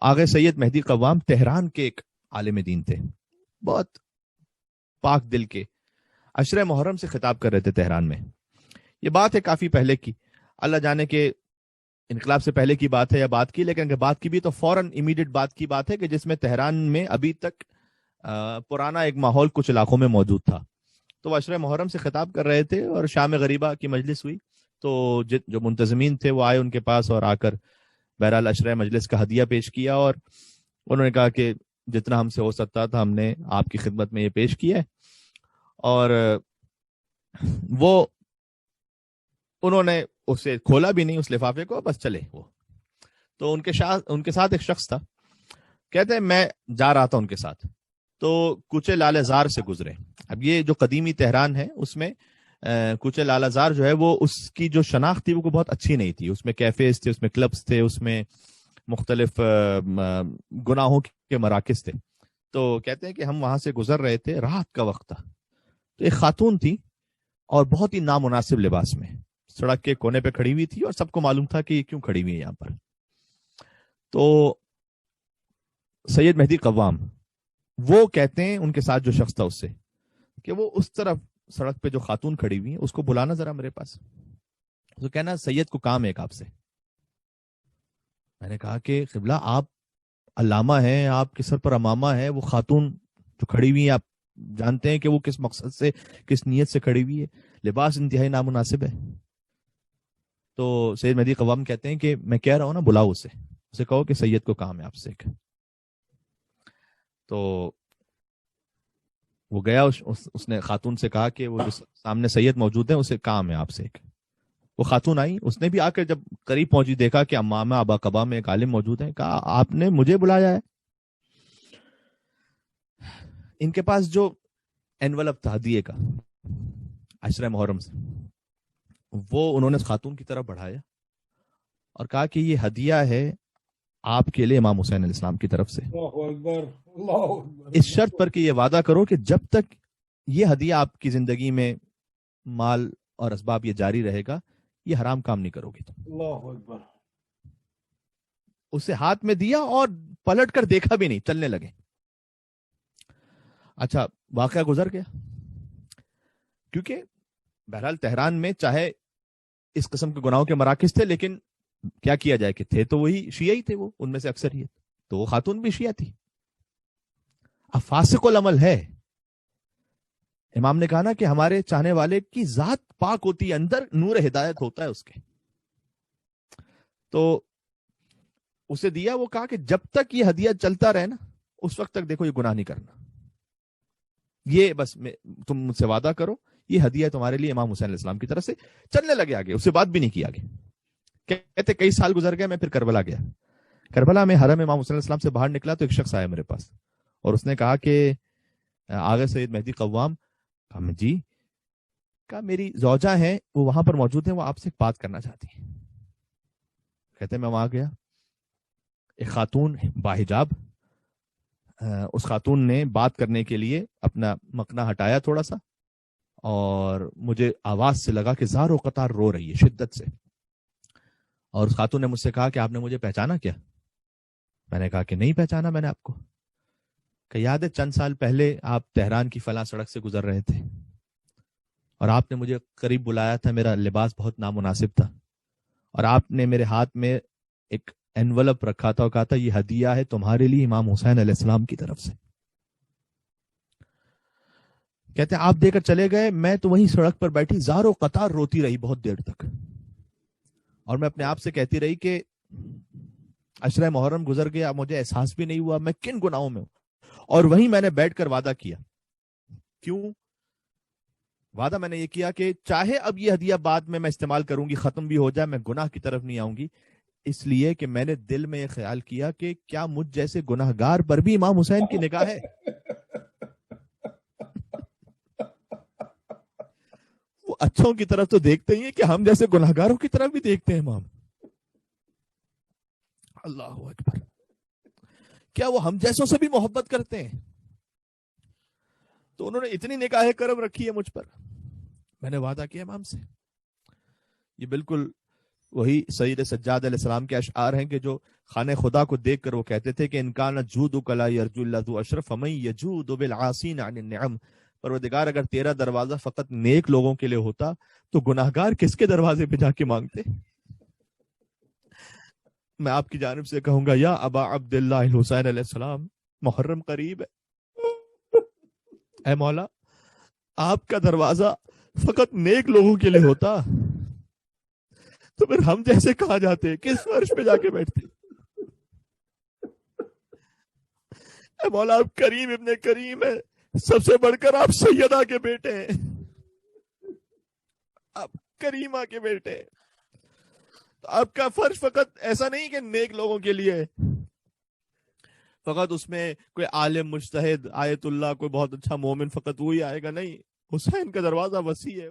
آغا سید مہدی قوام تہران کے ایک عالم دین تھے، بہت پاک دل کے، عشرہ محرم سے خطاب کر رہے تھے تہران میں. یہ بات ہے کافی پہلے کی، اللہ جانے کہ انقلاب سے پہلے کی بات ہے یا بات کی، لیکن اگر بات کی بھی تو فوراً امیڈیٹ بات کی بات ہے کہ جس میں تہران میں ابھی تک پرانا ایک ماحول کچھ علاقوں میں موجود تھا. تو وہ عشرہ محرم سے خطاب کر رہے تھے اور شام غریبہ کی مجلس ہوئی، تو جو منتظمین تھے وہ آئے ان کے پاس اور آ کر بہرحال عشرہ مجلس کا ہدیہ پیش کیا، اور انہوں نے کہا کہ جتنا ہم سے ہو سکتا تھا ہم نے آپ کی خدمت میں یہ پیش کیا ہے. اور وہ انہوں نے اسے کھولا بھی نہیں اس لفافے کو، بس چلے وہ. تو ان کے ساتھ ایک شخص تھا، کہتے ہیں میں جا رہا تھا ان کے ساتھ، تو کوچے لالے زار سے گزرے. اب یہ جو قدیمی تہران ہے اس میں کوچے لالہ زار جو ہے وہ اس کی جو شناخت تھی وہ بہت اچھی نہیں تھی. اس میں کیفیز تھے، اس میں کلبز تھے، اس میں مختلف گناہوں کے مراکز تھے. تو کہتے ہیں کہ ہم وہاں سے گزر رہے تھے، رات کا وقت تھا، تو ایک خاتون تھی اور بہت ہی نامناسب لباس میں سڑک کے کونے پہ کھڑی ہوئی تھی، اور سب کو معلوم تھا کہ یہ کیوں کھڑی ہوئی ہے یہاں پر. تو سید مہدی قوام وہ کہتے ہیں ان کے ساتھ جو شخص تھا اس سے کہ وہ اس طرف سڑک پہ جو خاتون کھڑی ہوئی ہے اس کو بلانا ذرا میرے پاس. تو کہنا سید کو کام ہے ایک آپ سے. میں نے کہا کہ قبلہ آپ علامہ ہیں، آپ کے سر پر امامہ ہے، وہ خاتون جو کھڑی ہوئی ہے آپ جانتے ہیں کہ وہ کس مقصد سے کس نیت سے کھڑی ہوئی ہے، لباس انتہائی نامناسب ہے. تو سید مہدی قوام کہتے ہیں کہ میں کہہ رہا ہوں نا بلاؤ اسے کہو کہ سید کو کام ہے آپ سے. تو وہ گیا، اس نے خاتون سے کہا کہ وہ جو سامنے سید موجود ہیں اسے کام ہے آپ سے ایک. وہ خاتون آئی، اس نے بھی آ کر جب قریب پہنچی دیکھا کہ امامہ ابا قبا میں ایک عالم موجود ہیں، کہا آپ نے مجھے بلایا ہے. ان کے پاس جو انولپ تھا ہدیے کا عشرہ محرم سے، وہ انہوں نے خاتون کی طرف بڑھایا اور کہا کہ یہ ہدیہ ہے آپ کے لیے امام حسین علیہ السلام کی طرف سے، اس شرط پر کہ یہ وعدہ کرو کہ جب تک یہ ہدیہ آپ کی زندگی میں مال اور اسباب یہ جاری رہے گا یہ حرام کام نہیں کرو گے. اللہ اکبر. اسے ہاتھ میں دیا اور پلٹ کر دیکھا بھی نہیں، چلنے لگے. اچھا واقعہ گزر گیا، کیونکہ بہرحال تہران میں چاہے اس قسم کے گناہوں کے مراکز تھے، لیکن کیا کیا جائے کہ تھے تو وہی شیعہ تھے، وہ ان میں سے اکثریت، تو وہ خاتون بھی شیعہ تھی. اب فاسق العمل ہے. امام نے کہا نا کہ ہمارے چاہنے والے کی ذات پاک ہوتی ہے، اندر نور ہدایت ہوتا ہے اس کے. تو اسے دیا، وہ کہا کہ جب تک یہ ہدیہ چلتا رہے نا اس وقت تک دیکھو یہ گناہ نہیں کرنا، یہ بس تم مجھ سے وعدہ کرو یہ ہدیہ تمہارے لیے امام حسین علیہ السلام کی طرف سے. چلنے لگے آگے، اس سے بات بھی نہیں کی آگے. کہتے کئی سال گزر گئے، میں پھر کربلا گیا. کربلا میں حرم امام حسین علیہ السلام سے باہر نکلا تو ایک شخص آیا میرے پاس اور اس نے کہا کہ آغا سید مہدی قوام. کہا میں جی. کہا میری زوجہ ہیں وہ وہاں پر موجود ہیں، وہ آپ سے بات کرنا چاہتی ہیں. کہتے میں وہاں گیا، ایک خاتون باحجاب، اس خاتون نے بات کرنے کے لیے اپنا مکنا ہٹایا تھوڑا سا، اور مجھے آواز سے لگا کہ زار و قطار رو رہی ہے شدت سے. اور اس خاتون نے مجھ سے کہا کہ آپ نے مجھے پہچانا کیا؟ میں نے کہا کہ نہیں پہچانا میں نے آپ کو. کہ یاد ہے چند سال پہلے آپ تہران کی فلاں سڑک سے گزر رہے تھے اور آپ نے مجھے قریب بلایا تھا، میرا لباس بہت نامناسب تھا، اور آپ نے میرے ہاتھ میں ایک انولپ رکھا تھا اور کہا تھا یہ ہدیہ ہے تمہارے لیے امام حسین علیہ السلام کی طرف سے. کہتے ہیں آپ دے کر چلے گئے، میں تو وہیں سڑک پر بیٹھی زار و قطار روتی رہی بہت دیر تک، اور میں اپنے آپ سے کہتی رہی کہ عشرہ محرم گزر گیا، مجھے احساس بھی نہیں ہوا میں کن گناہوں میں ہوں. اور وہیں میں نے بیٹھ کر وعدہ کیا. کیوں وعدہ میں نے یہ کیا کہ چاہے اب یہ ہدیہ بعد میں استعمال کروں گی، ختم بھی ہو جائے، میں گناہ کی طرف نہیں آؤں گی، اس لیے کہ میں نے دل میں یہ خیال کیا کہ کیا مجھ جیسے گناہگار پر بھی امام حسین کی نگاہ ہے. وہ اچھوں کی طرف تو دیکھتے ہی ہیں کہ ہم جیسے گناہگاروں کی طرف بھی دیکھتے ہیں امام. اللہ اکبر. کیا وہ ہم جیسوں سے بھی محبت کرتے ہیں؟ تو انہوں نے اتنی نگاہ کرم رکھی ہے مجھ پر. میں نے وعدہ کیا امام سے، یہ بالکل وہی سید سجاد علیہ السلام کے اشعار ہیں کہ جو خانہ خدا کو دیکھ کر وہ کہتے تھے کہ انکان جودک لا یرجو اللہ ذو اشرف فمن یجود بالعاصین عن النعم. پروردگار اگر تیرا دروازہ فقط نیک لوگوں کے لیے ہوتا تو گناہگار کس کے دروازے پہ جا کے مانگتے؟ میں آپ کی جانب سے کہوں گا یا ابا عبداللہ الحسین علیہ السلام، محرم قریب ہے، اے مولا آپ کا دروازہ فقط نیک لوگوں کے لیے ہوتا تو پھر ہم جیسے کہاں جاتے، کس فرش پہ جا کے بیٹھتے؟ اے مولا آپ کریم ابن کریم ہے، سب سے بڑھ کر آپ سیدہ کے بیٹے ہیں، آپ کریمہ کے بیٹے ہیں، تو آپ کا فرش فقط ایسا نہیں کہ نیک لوگوں کے لیے ہے، فقط اس میں کوئی عالم مجتہد آیت اللہ کوئی بہت اچھا مومن فقط وہی آئے گا، نہیں، حسین کا دروازہ وسیع ہے.